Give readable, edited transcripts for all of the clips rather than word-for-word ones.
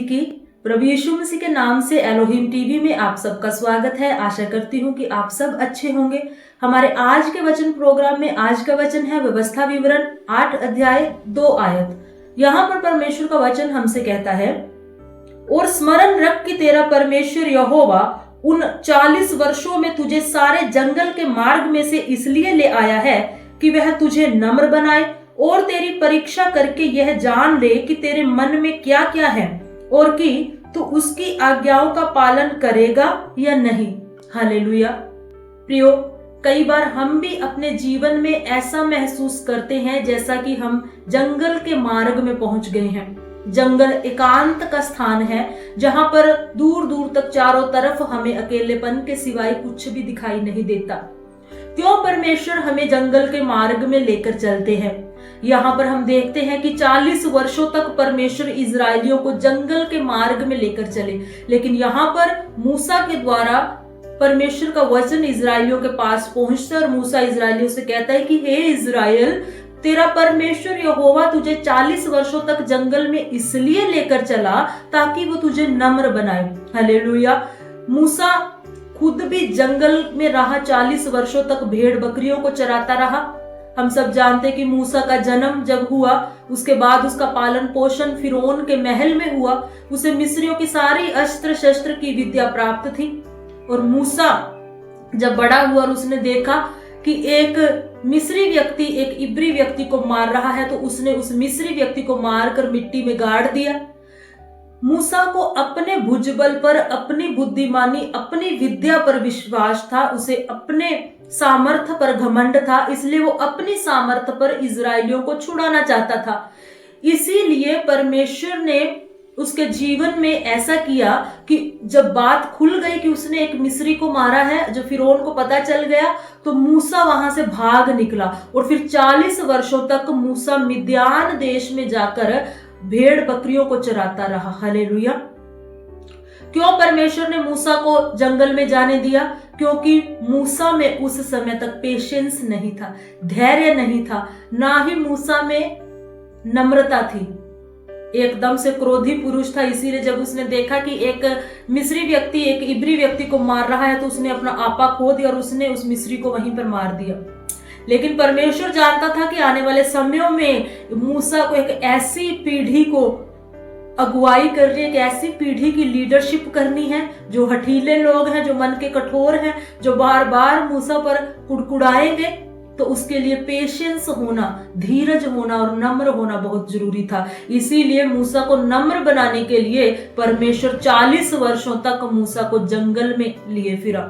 की। प्रभु यीशु मसीह के नाम से एलोहिम टीवी में आप सबका स्वागत है। आशा करती हूँ कि आप सब अच्छे होंगे। हमारे आज के वचन प्रोग्राम में आज का वचन है व्यवस्था विवरण 8 अध्याय 2 आयत। यहाँ पर परमेश्वर का वचन हमसे कहता है, और स्मरण रख कि तेरा परमेश्वर यहोवा उन 40 वर्षों में तुझे सारे जंगल के मार्ग में से इसलिए ले आया है कि वह तुझे नम्र बनाए और तेरी परीक्षा करके यह जान ले कि तेरे मन में क्या क्या है और कि तू उसकी आज्ञाओं का पालन करेगा या नहीं। हालेलुया। प्रियो, कई बार हम भी अपने जीवन में ऐसा महसूस करते हैं जैसा कि हम जंगल के मार्ग में पहुंच गए हैं। जंगल एकांत का स्थान है जहां पर दूर दूर तक चारों तरफ हमें अकेलेपन के सिवाय कुछ भी दिखाई नहीं देता। क्यों परमेश्वर हमें जंगल के मार्ग में लेकर चलते हैं? यहाँ पर हम देखते हैं कि 40 वर्षों तक परमेश्वर इजरायलियों को जंगल के मार्ग में लेकर चले, लेकिन यहाँ पर मूसा के द्वारा परमेश्वर का वचन इजरायलियों के पास पहुंचता है और मूसा इजरायलियों से कहता है कि हे इजराइल, तेरा परमेश्वर यहोवा तुझे 40 वर्षों तक जंगल में इसलिए लेकर चला ताकि वो तुझे नम्र बनाए। हालेलुया। मूसा खुद भी जंगल में रहा, 40 वर्षों तक भेड़ बकरियों को चराता रहा। हम सब जानते कि मूसा का जन्म जब हुआ उसके बाद उसका पालन पोषण फिरौन के महल में हुआ। उसे मिस्रियों की सारी अस्त्र शस्त्र की विद्या प्राप्त थी। और मूसा जब बड़ा हुआ और उसने देखा कि एक मिस्री व्यक्ति एक इब्री व्यक्ति को मार रहा है, तो उसने उस मिस्री व्यक्ति को मारकर मिट्टी में गाड़ दिया। मूसा को अपने भुजबल पर, अपनी बुद्धिमानी, अपनी विद्या पर विश्वास था। उसे अपने सामर्थ्य पर घमंड था, इसलिए वो अपनी सामर्थ्य पर इजरायलियों को छुड़ाना चाहता था। इसीलिए परमेश्वर ने उसके जीवन में ऐसा किया कि जब बात खुल गई कि उसने एक मिस्री को मारा है, जब फिरौन को पता चल गया, तो मूसा वहां से भाग निकला और फिर 40 वर्षों तक मूसा मिद्यान देश में जाकर भेड़ बकरियों को चराता रहा। हालेलुया। क्यों परमेश्वर ने मूसा को जंगल में जाने दिया? क्योंकि मूसा में उस समय तक पेशेंस नहीं था, धैर्य नहीं था, ना ही मूसा में नम्रता थी। एकदम से क्रोधी पुरुष था। इसीलिए जब उसने देखा कि एक मिस्री व्यक्ति एक इब्री व्यक्ति को मार रहा है, तो उसने अपना आपा खो दिया और उसने उस मिस्री को वहीं पर मार दिया। लेकिन परमेश्वर जानता था कि आने वाले समयों में मूसा को एक ऐसी पीढ़ी को अगुवाई करनी है, एक ऐसी पीढ़ी की लीडरशिप करनी है जो हठीले लोग हैं, जो मन के कठोर हैं, जो बार बार मूसा पर कुड़कुड़ाएंगे। तो उसके लिए पेशेंस होना, धीरज होना और नम्र होना बहुत जरूरी था। इसीलिए मूसा को नम्र बनाने के लिए परमेश्वर 40 वर्षों तक मूसा को जंगल में लिए फिरा।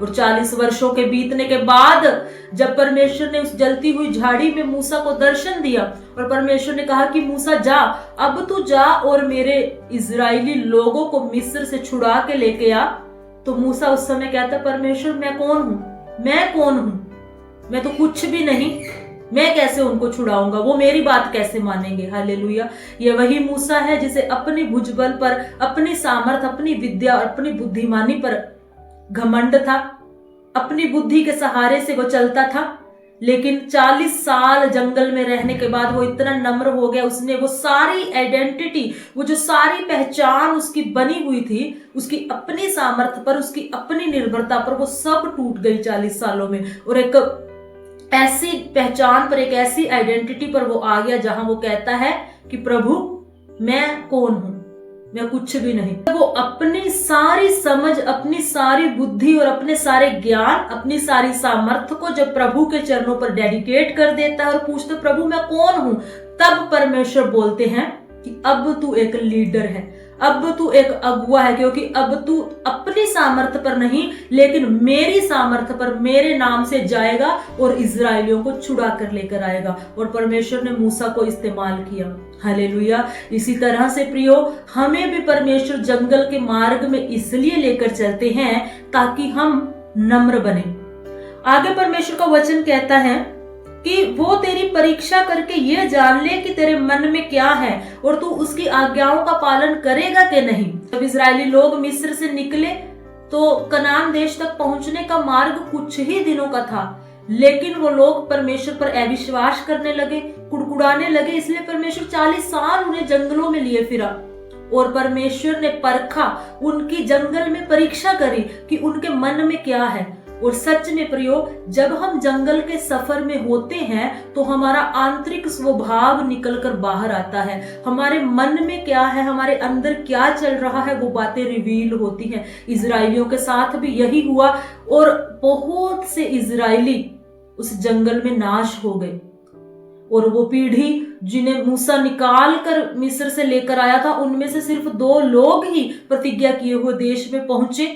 और 40 वर्षों के बीतने के बाद जब परमेश्वर ने उस जलती हुई झाड़ी में मूसा को दर्शन दिया और परमेश्वर ने कहा कि मूसा जा, अब तू जा और मेरे इजरायली लोगों को मिस्र से छुड़ा के लेके आ। तो मूसा उस समय कहता, परमेश्वर मैं कौन हूं? मैं कौन हूं? मैं तो कुछ भी नहीं, मैं कैसे उनको छुड़ाऊंगा? वो मेरी बात कैसे मानेंगे? हालेलुया। ये वही मूसा है जिसे अपनी भुजबल पर, अपनी सामर्थ, अपनी विद्या और अपनी बुद्धिमानी पर घमंड था। अपनी बुद्धि के सहारे से वो चलता था, लेकिन 40 साल जंगल में रहने के बाद वो इतना नम्र हो गया। उसने वो सारी आइडेंटिटी, वो जो सारी पहचान उसकी बनी हुई थी, उसकी अपनी सामर्थ्य पर, उसकी अपनी निर्भरता पर, वो सब टूट गई 40 सालों में। और एक ऐसी पहचान पर, एक ऐसी आइडेंटिटी पर वो आ गया जहां वो कहता है कि प्रभु मैं कौन हूं? मैं कुछ भी नहीं। वो अपनी सारी समझ, अपनी सारी बुद्धि और अपने सारे ज्ञान, अपनी सारी सामर्थ्य को जब प्रभु के चरणों पर डेडिकेट कर देता है और पूछता प्रभु मैं कौन हूं, तब परमेश्वर बोलते हैं कि अब तू एक लीडर है, अब तू एक अगुआ है, क्योंकि अब तू अपनी सामर्थ्य पर नहीं लेकिन मेरी सामर्थ्य पर, मेरे नाम से जाएगा और इजरायलियों को छुड़ा कर लेकर आएगा। और परमेश्वर ने मूसा को इस्तेमाल किया। हालेलुया। इसी तरह से प्रियो, हमें भी परमेश्वर जंगल के मार्ग में इसलिए लेकर चलते हैं ताकि हम नम्र बने। आगे परमेश्वर का वचन कहता है कि वो तेरी परीक्षा करके ये जान ले कि तेरे मन में क्या है और तू उसकी आज्ञाओं का पालन करेगा कि नहीं। जब इजरायली लोग मिस्र से निकले तो कनान देश तक पहुंचने का मार्ग कुछ ही दिनों का था, लेकिन वो लोग परमेश्वर पर अविश्वास करने लगे, कुड़कुड़ाने लगे। इसलिए परमेश्वर 40 साल उन्हें जंगलों में लिए फिरा। और परमेश्वर ने परखा, उनकी जंगल में परीक्षा करी कि उनके मन में क्या है। और सच में प्रियो, जब हम जंगल के सफर में होते हैं तो हमारा आंतरिक स्वभाव निकलकर बाहर आता है। हमारे मन में क्या है, हमारे अंदर क्या चल रहा है, वो बातें रिवील होती हैं। इजराइलियों के साथ भी यही हुआ और बहुत से इजराइली उस जंगल में नाश हो गए। और वो पीढ़ी जिन्हें मूसा निकाल कर मिस्र से लेकर आया था, उनमें से सिर्फ 2 लोग ही प्रतिज्ञा किए हुए देश में पहुंचे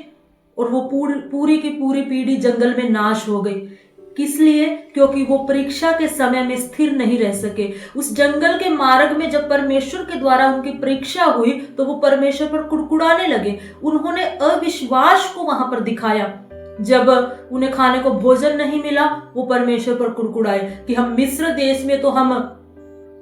और वो पूरी की पूरी पीढ़ी जंगल में नाश हो गई। किस लिए? क्योंकि वो परीक्षा के समय में स्थिर नहीं रह सके। उस जंगल के मार्ग में जब परमेश्वर के द्वारा उनकी परीक्षा हुई तो वो परमेश्वर पर कुड़कुड़ाने लगे। उन्होंने अविश्वास को वहां पर दिखाया। जब उन्हें खाने को भोजन नहीं मिला, वो परमेश्वर पर कुड़कुड़ाए कि हम मिस्र देश में तो हम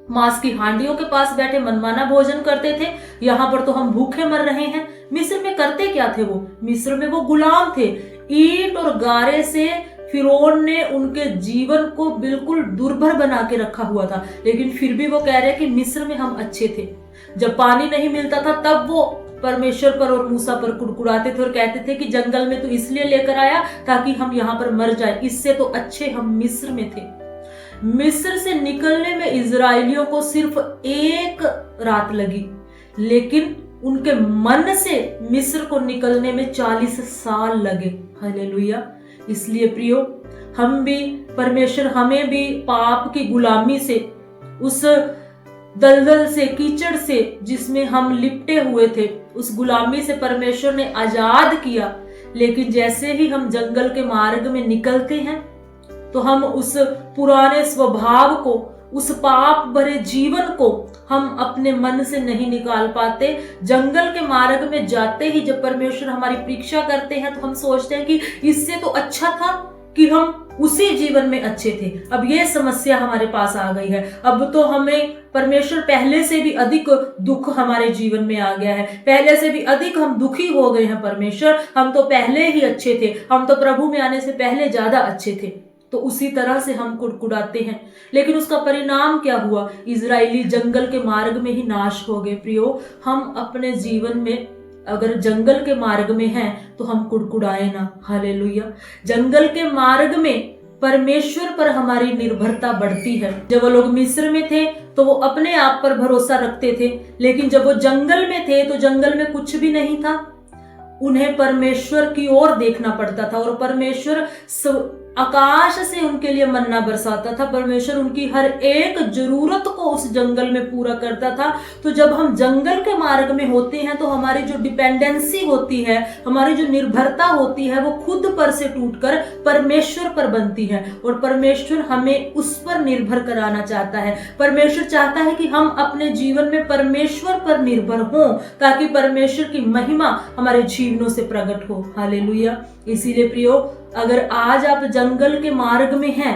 मांस की हांडियों के पास बैठे मनमाना भोजन करते थे, यहाँ पर तो हम भूखे मर रहे हैं। मिस्र में करते क्या थे वो? मिस्र में वो गुलाम थे। ईंट और गारे से फिरौन ने उनके जीवन को बिल्कुल दुर्भर बना के रखा हुआ था, लेकिन फिर भी वो कह रहे कि मिस्र में हम अच्छे थे। जब पानी नहीं मिलता था तब वो परमेश्वर पर और मूसा पर कुड़कुड़ाते थे और कहते थे कि जंगल में तो इसलिए लेकर आया ताकि हम यहाँ पर मर जाए, इससे तो अच्छे हम मिस्र में थे। मिस्र से निकलने में इजराइलियों को सिर्फ 1 रात लगी, लेकिन उनके मन से मिस्र को निकलने में 40 साल लगे। हालेलुया। इसलिए प्रियो, हम भी, परमेश्वर हमें भी पाप की गुलामी से, उस दलदल से, कीचड़ से जिसमें हम लिपटे हुए थे, उस गुलामी से परमेश्वर ने आजाद किया। लेकिन जैसे ही हम जंगल के मार्ग में निकलते हैं तो हम उस पुराने स्वभाव को, उस पाप भरे जीवन को हम अपने मन से नहीं निकाल पाते। जंगल के मार्ग में जाते ही जब परमेश्वर हमारी परीक्षा करते हैं तो हम सोचते हैं कि इससे तो अच्छा था कि हम उसी जीवन में अच्छे थे। अब ये समस्या हमारे पास आ गई है। अब तो हमें परमेश्वर पहले से भी अधिक दुख हमारे जीवन में आ गया है, पहले से भी अधिक हम दुखी हो गए हैं। परमेश्वर, हम तो पहले ही अच्छे थे, हम तो प्रभु में आने से पहले ज्यादा अच्छे थे। तो उसी तरह से हम कुड़कुड़ाते हैं। लेकिन उसका परिणाम क्या हुआ? इजराइली जंगल के मार्ग में ही नाश हो गए। प्रियो, हम अपने जीवन में अगर जंगल के मार्ग में हैं तो हम कुड़कुड़ाए ना। हालेलुया। जंगल के मार्ग में परमेश्वर पर हमारी निर्भरता बढ़ती है। जब वो लोग मिस्र में थे तो वो अपने आप पर भरोसा रखते थे, लेकिन जब वो जंगल में थे तो जंगल में कुछ भी नहीं था। उन्हें परमेश्वर की ओर देखना पड़ता था और परमेश्वर आकाश से उनके लिए मन्ना बरसाता था। परमेश्वर उनकी हर एक जरूरत को उस जंगल में पूरा करता था। तो जब हम जंगल के मार्ग में होते हैं तो हमारी जो डिपेंडेंसी होती है, हमारी जो निर्भरता होती है, वो खुद पर से टूटकर परमेश्वर पर बनती है और परमेश्वर हमें उस पर निर्भर कराना चाहता है। परमेश्वर चाहता है कि हम अपने जीवन में परमेश्वर पर निर्भर हों ताकि परमेश्वर की महिमा हमारे जीवनों से प्रकट हो। हालेलुया। इसीलिए प्रियो, अगर आज आप जंगल के मार्ग में हैं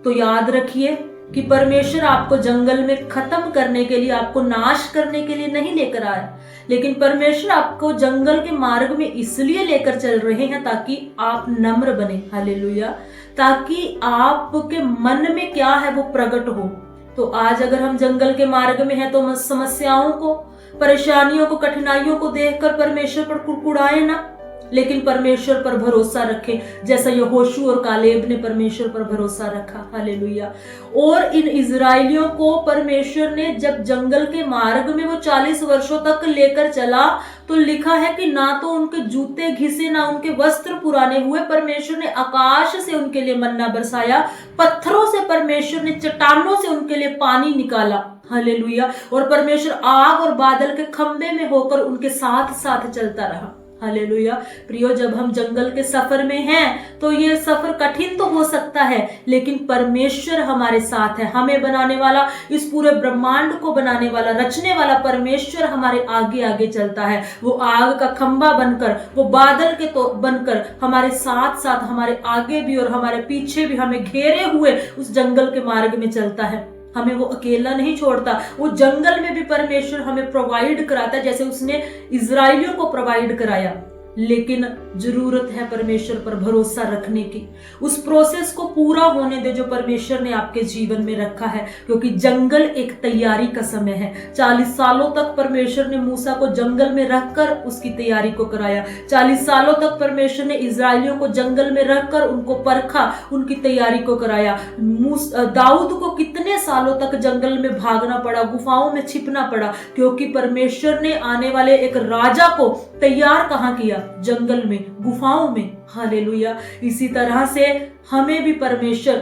तो याद रखिए कि परमेश्वर आपको जंगल में खत्म करने के लिए, आपको नाश करने के लिए नहीं लेकर आया, लेकिन परमेश्वर आपको जंगल के मार्ग में इसलिए लेकर चल रहे हैं ताकि आप नम्र बने। हालेलुया। ताकि आपके मन में क्या है वो प्रकट हो। तो आज अगर हम जंगल के मार्ग में हैं तो समस्याओं को, परेशानियों को, कठिनाइयों को देखकर परमेश्वर पर कुड़कुड़ाए ना, लेकिन परमेश्वर पर भरोसा रखें, जैसा यहोशू और कालेब ने परमेश्वर पर भरोसा रखा। हालेलुया। और इन इजराइलियों को परमेश्वर ने जब जंगल के मार्ग में वो 40 वर्षों तक लेकर चला तो लिखा है कि ना तो उनके जूते घिसे, ना उनके वस्त्र पुराने हुए। परमेश्वर ने आकाश से उनके लिए मन्ना बरसाया, पत्थरों से परमेश्वर ने, चट्टानों से उनके लिए पानी निकाला। हालेलुया। और परमेश्वर आग और बादल के खंबे में होकर उनके साथ साथ चलता रहा। हालेलुया। प्रियो, जब हम जंगल के सफर में हैं तो ये सफर कठिन तो हो सकता है, लेकिन परमेश्वर हमारे साथ है। हमें बनाने वाला, इस पूरे ब्रह्मांड को बनाने वाला, रचने वाला परमेश्वर हमारे आगे आगे चलता है। वो आग का खंबा बनकर, वो बादल के तो बनकर हमारे साथ साथ, हमारे आगे भी और हमारे पीछे भी, हमें घेरे हुए उस जंगल के मार्ग में चलता है। हमें वो अकेला नहीं छोड़ता। वो जंगल में भी परमेश्वर हमें प्रोवाइड कराता है, जैसे उसने इजराइलियों को प्रोवाइड कराया। लेकिन जरूरत है परमेश्वर पर भरोसा रखने की। उस प्रोसेस को पूरा होने दे जो परमेश्वर ने आपके जीवन में रखा है, क्योंकि जंगल एक तैयारी का समय है। 40 सालों तक परमेश्वर ने मूसा को जंगल में रखकर उसकी तैयारी को कराया। 40 सालों तक परमेश्वर ने इजरायलियों को जंगल में रखकर उनको परखा, उनकी तैयारी को कराया। दाऊद को कितने सालों तक जंगल में भागना पड़ा, गुफाओं में छिपना पड़ा, क्योंकि परमेश्वर ने आने वाले एक राजा को तैयार कहां किया? जंगल में, गुफाओं में। हालेलुया। इसी तरह से हमें भी परमेश्वर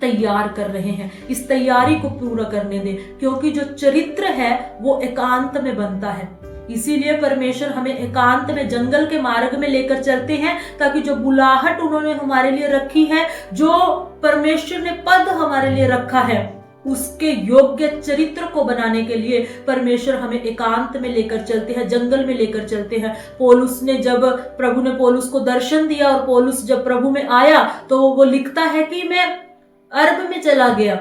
तैयार कर रहे हैं। इस तैयारी को पूरा करने दें, क्योंकि जो चरित्र है वो एकांत में बनता है। इसीलिए परमेश्वर हमें एकांत में जंगल के मार्ग में लेकर चलते हैं, ताकि जो बुलाहट उन्होंने हमारे लिए रखी है, जो परमेश्वर ने पद हमारे लिए रखा है, उसके योग्य चरित्र को बनाने के लिए परमेश्वर हमें एकांत में लेकर चलते हैं, जंगल में लेकर चलते हैं। पौलुस ने जब प्रभु ने पौलुस को दर्शन दिया और पौलुस जब प्रभु में आया, तो वो लिखता है कि मैं अरब में चला गया,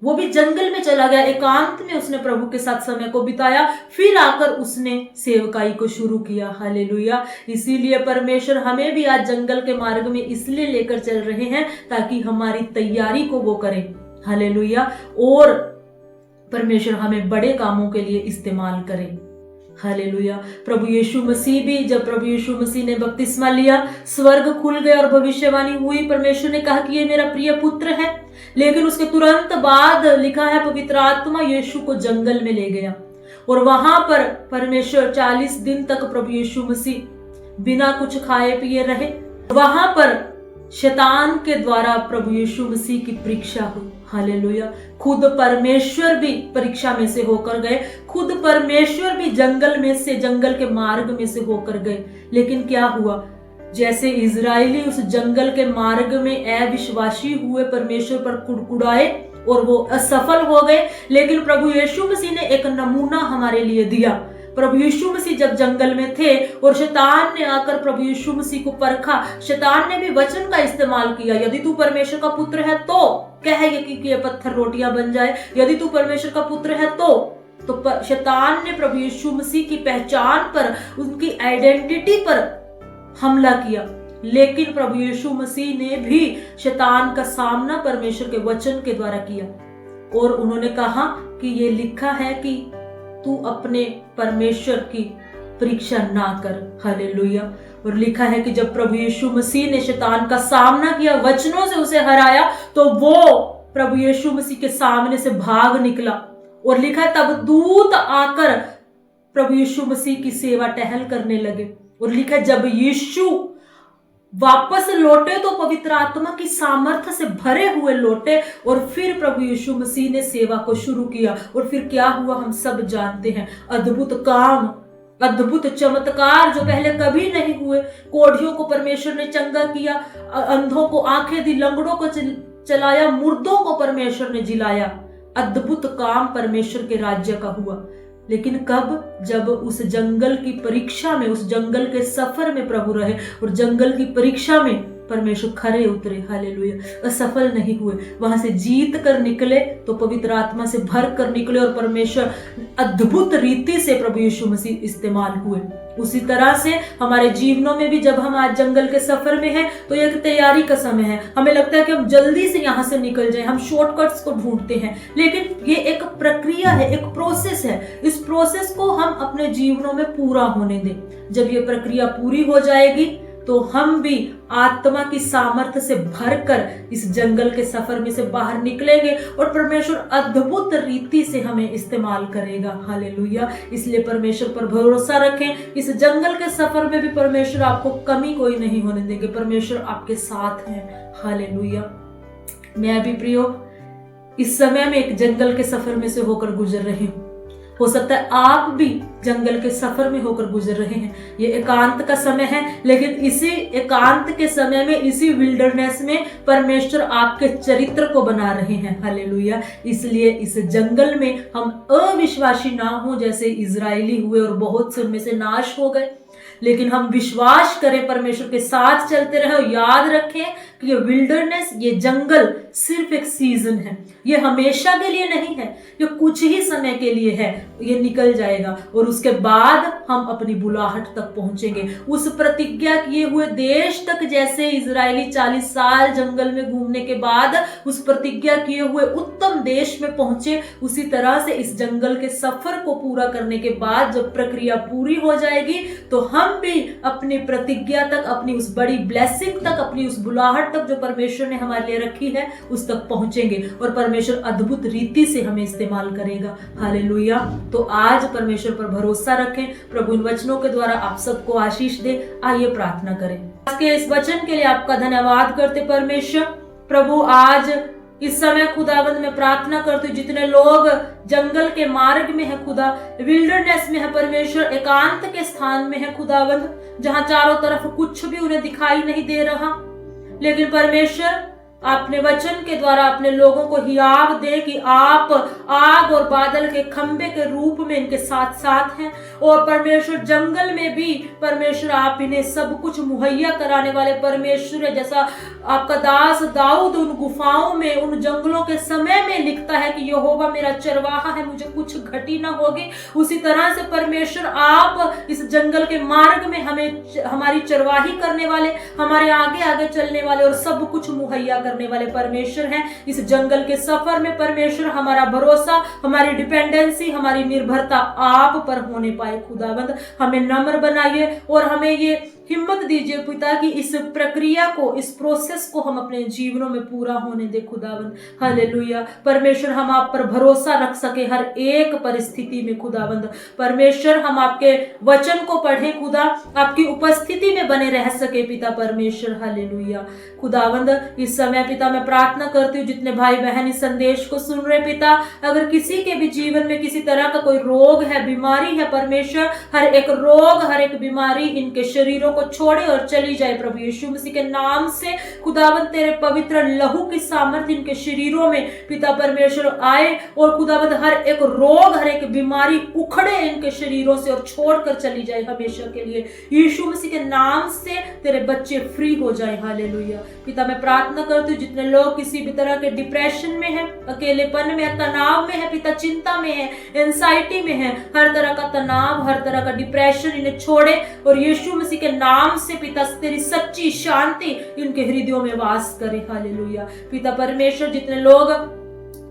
वो भी जंगल में चला गया, एकांत में उसने प्रभु के साथ समय को बिताया, फिर आकर उसने सेवकाई को शुरू किया। हालेलुया। इसीलिए परमेश्वर हमें भी आज जंगल के मार्ग में इसलिए लेकर चल रहे हैं ताकि हमारी तैयारी को वो करें। हालेलुया। और परमेश्वर हमें बड़े कामों के लिए इस्तेमाल करे। हालेलुया। प्रभु यीशु मसीह भी, जब प्रभु यीशु मसीह ने बपतिस्मा लिया, स्वर्ग खुल गया और भविष्यवाणी हुई, परमेश्वर ने कहा कि ये मेरा प्रिय पुत्र है। लेकिन उसके तुरंत बाद लिखा है पवित्र आत्मा यीशु को जंगल में ले गया, और वहां पर परमेश्वर 40 दिन तक प्रभु यीशु मसीह बिना कुछ खाए पिए रहे। वहां पर शैतान के द्वारा प्रभु यीशु मसीह की परीक्षा हुई। हालेलुया। खुद परमेश्वर भी परीक्षा में से होकर गए, खुद परमेश्वर भी जंगल में से, जंगल के मार्ग में से होकर गए। लेकिन क्या हुआ? जैसे इजरायली उस जंगल के मार्ग में अविश्वासी हुए, परमेश्वर पर कुड़कुड़ाए और वो असफल हो गए। लेकिन प्रभु यीशु मसीह ने एक नमूना हमारे लिए दिया। प्रभु यीशु मसीह जब जंगल में थे और शैतान ने आकर प्रभु यीशु मसीह को परखा, शैतान ने भी वचन का इस्तेमाल किया। यदि तू परमेश्वर का पुत्र है तो कह कि ये पत्थर रोटियां बन जाए। यदि तू परमेश्वर का पुत्र है तो शैतान ने प्रभु यीशु मसीह की पहचान पर, उनकी आइडेंटिटी पर हमला किया। लेकिन प्रभु यीशु मसीह ने भी शैतान का सामना परमेश्वर के वचन के द्वारा किया, और उन्होंने कहा कि ये लिखा है कि तू अपने परमेश्वर की परीक्षा ना कर। हालेलुया। और लिखा है कि जब प्रभु यीशु मसीह ने शैतान का सामना किया, वचनों से उसे हराया, तो वो प्रभु यीशु मसीह के सामने से भाग निकला। और लिखा है तब दूत आकर प्रभु यीशु मसीह की सेवा टहल करने लगे। और लिखा है जब यीशु वापस लौटे तो पवित्र आत्मा की सामर्थ्य से भरे हुए लौटे, और फिर प्रभु यीशु मसीह ने सेवा को शुरू किया। और फिर क्या हुआ हम सब जानते हैं। अद्भुत काम, अद्भुत चमत्कार जो पहले कभी नहीं हुए। कोढ़ियों को परमेश्वर ने चंगा किया, अंधों को आंखें दी, लंगड़ों को चलाया, मुर्दों को परमेश्वर ने जिलाया। अद्भुत काम परमेश्वर के राज्य का हुआ। लेकिन कब? जब उस जंगल की परीक्षा में, उस जंगल के सफर में प्रभु रहे, और जंगल की परीक्षा में परमेश्वर खरे उतरे। हालेलुया। असफल नहीं हुए, वहां से जीत कर निकले, तो पवित्र आत्मा से भर कर निकले, और परमेश्वर अद्भुत रीति से प्रभु यीशु मसीह इस्तेमाल हुए। उसी तरह से हमारे जीवनों में भी जब हम आज जंगल के सफर में हैं, तो एक तैयारी का समय है। हमें लगता है कि हम जल्दी से यहाँ से निकल जाएं, हम शॉर्टकट्स को ढूंढते हैं, लेकिन ये एक प्रक्रिया है, एक प्रोसेस है। इस प्रोसेस को हम अपने जीवनों में पूरा होने दें। जब ये प्रक्रिया पूरी हो जाएगी, तो हम भी आत्मा की सामर्थ्य से भरकर इस जंगल के सफर में से बाहर निकलेंगे, और परमेश्वर अद्भुत रीति से हमें इस्तेमाल करेगा। हालेलुया। इसलिए परमेश्वर पर भरोसा रखें। इस जंगल के सफर में भी परमेश्वर आपको कमी कोई नहीं होने देंगे। परमेश्वर आपके साथ है। हालेलुया। मैं भी प्रियो इस समय में एक जंगल के सफर में से होकर गुजर रही हूँ। हो सकता है आप भी जंगल के सफर में होकर गुजर रहे हैं। ये एकांत का समय है, लेकिन इसी एकांत के समय में, इसी विल्डरनेस में परमेश्वर आपके चरित्र को बना रहे हैं। हालेलुया। इसलिए इस जंगल में हम अविश्वासी ना हो जैसे इजरायली हुए और बहुत से उनमें से नाश हो गए, लेकिन हम विश्वास करें, परमेश्वर के साथ चलते रहे, और याद रखें कि ये विल्डरनेस, ये जंगल सिर्फ एक सीजन है, ये हमेशा के लिए नहीं है, ये कुछ ही समय के लिए है, ये निकल जाएगा और उसके बाद हम अपनी बुलाहट तक पहुंचेंगे, उस प्रतिज्ञा किए हुए देश तक। जैसे इजरायली 40 साल जंगल में घूमने के बाद उस प्रतिज्ञा किए हुए उत्तम देश में पहुंचे, उसी तरह से इस जंगल के सफर को पूरा करने के बाद जब प्रक्रिया पूरी हो जाएगी तो हम भी अपनी प्रतिज्ञा तक, अपनी उस बड़ी ब्लेसिंग तक, अपनी उस बुलाहट तक जो परमेश्वर ने हमारे लिए रखी है उस तक पहुंचेंगे और परमेश्वर अद्भुत रीति से हमें इस्तेमाल करेगा। हालेलुया। तो आज परमेश्वर पर भरोसा रखें, प्रभु इन वचनों के द्वारा आप सबको आशीष दे। आइए प्रार्थना करें। आज के इस वचन के लिए आपका धन्यवाद करते परमेश्वर। प्रभु आज इस समय खुदावंद मैं प्रार्थना करती हूँ, जितने लोग जंगल के मार्ग में है खुदा, विल्डरनेस में है परमेश्वर, एकांत के स्थान में है खुदावंद, जहां चारों तरफ कुछ भी उन्हें दिखाई नहीं दे रहा, लेकिन परमेश्वर आपने वचन के द्वारा अपने लोगों को हियाव दे कि आप आग और बादल के खंबे के रूप में इनके साथ साथ हैं। और परमेश्वर जंगल में भी परमेश्वर आप इन्हें सब कुछ मुहैया कराने वाले परमेश्वर है। जैसा आपका दास दाऊद उन गुफाओं में, उन जंगलों के समय में लिखता है कि यहोवा मेरा चरवाहा है, मुझे कुछ घटी ना होगी, उसी तरह से परमेश्वर आप इस जंगल के मार्ग में हमें, हमारी चरवाही करने वाले, हमारे आगे आगे चलने वाले और सब कुछ मुहैया करने वाले परमेश्वर हैं। इस जंगल के सफर में परमेश्वर हमारा भरोसा, हमारी डिपेंडेंसी, हमारी निर्भरता आप पर होने पाए खुदावंद। हमें नम्र बनाइए और हमें ये हिम्मत दीजिए पिता कि इस प्रक्रिया को, इस प्रोसेस को हम अपने जीवनों में पूरा होने दे खुदावंद। हालेलुया। परमेश्वर हम आप पर भरोसा रख सके हर एक परिस्थिति में खुदावंद। परमेश्वर हम आपके वचन को पढ़ें खुदा, आपकी उपस्थिति में बने रह सके पिता परमेश्वर। हालेलुया। खुदावंद इस समय पिता मैं प्रार्थना करती हूँ, जितने भाई बहन इस संदेश को सुन रहे पिता, अगर किसी के भी जीवन में किसी तरह का कोई रोग है, बीमारी है परमेश्वर, हर एक रोग, हर एक बीमारी इनके शरीरों को छोड़े और चली जाए प्रभु यीशु मसीह के नाम से। खुदावंद तेरे पवित्र लहू की सामर्थ्य इनके शरीरों में पिता परमेश्वर आए और खुदावंद हर एक रोग, हर एक बीमारी उखड़े इनके शरीरों से और छोड़कर चली जाए हमेशा के लिए। यीशु मसीह के नाम से तेरे बच्चे फ्री हो जाए। हालेलुया। पिता मैं प्रार्थना करती हूँ, जितने लोग किसी भी तरह के डिप्रेशन में है, अकेलेपन में है, तनाव में है पिता, चिंता में है, एंजाइटी में है, हर तरह का तनाव, हर तरह का डिप्रेशन इन्हें छोड़े और यीशु मसीह के नाम से पिता तेरी सच्ची शांति इनके हृदयों में वास करे। हालेलुया। पिता परमेश्वर जितने लोग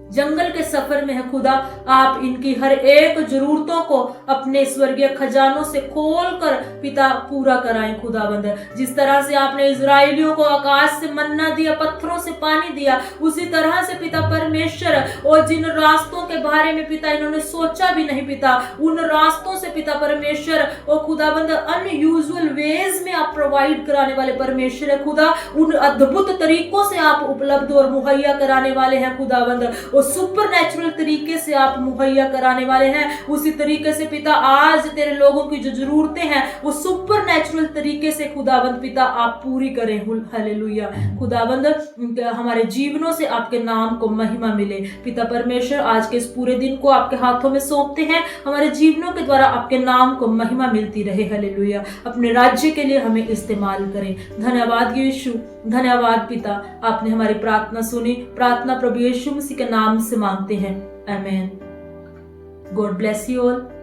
जंगल के सफर में है खुदा, आप इनकी हर एक जरूरतों को अपने स्वर्गीय खजानों से खोलकर पिता पूरा कराएं खुदाबंद। जिस तरह से आपने इजराइलियों को आकाश से मन्ना दिया, पत्थरों से पानी दिया, उसी तरह से पिता परमेश्वर और जिन रास्तों के बारे में पिता इन्होंने सोचा भी नहीं पिता, उन रास्तों से पिता परमेश्वर और खुदाबंद अनयूजुअल वेज में आप प्रोवाइड कराने वाले परमेश्वर है खुदा। उन अद्भुत तरीकों से आप उपलब्ध और मुहैया कराने वाले हैं खुदाबंद, और सुपर नेचुरल तरीके से आप मुहैया कराने वाले हैं। उसी तरीके से पिता आज तेरे लोगों की जो जरूरतें हैं वो सुपर नेचुरल तरीके से खुदाबंद पिता आप पूरी करें। हालेलुया। खुदाबंद हमारे जीवनों से आपके नाम को महिमा मिले। पिता परमेश्वर आज के इस पूरे दिन को आपके हाथों में सौंपते हैं, हमारे जीवनों के द्वारा आपके नाम को महिमा मिलती रहे। हालेलुया। अपने राज्य के लिए हमें इस्तेमाल करें। धन्यवाद यीशु, धन्यवाद पिता, आपने हमारी प्रार्थना सुनी। प्रार्थना प्रभु यीशु मसीह के नाम से मांगते हैं, आमीन। God bless you all.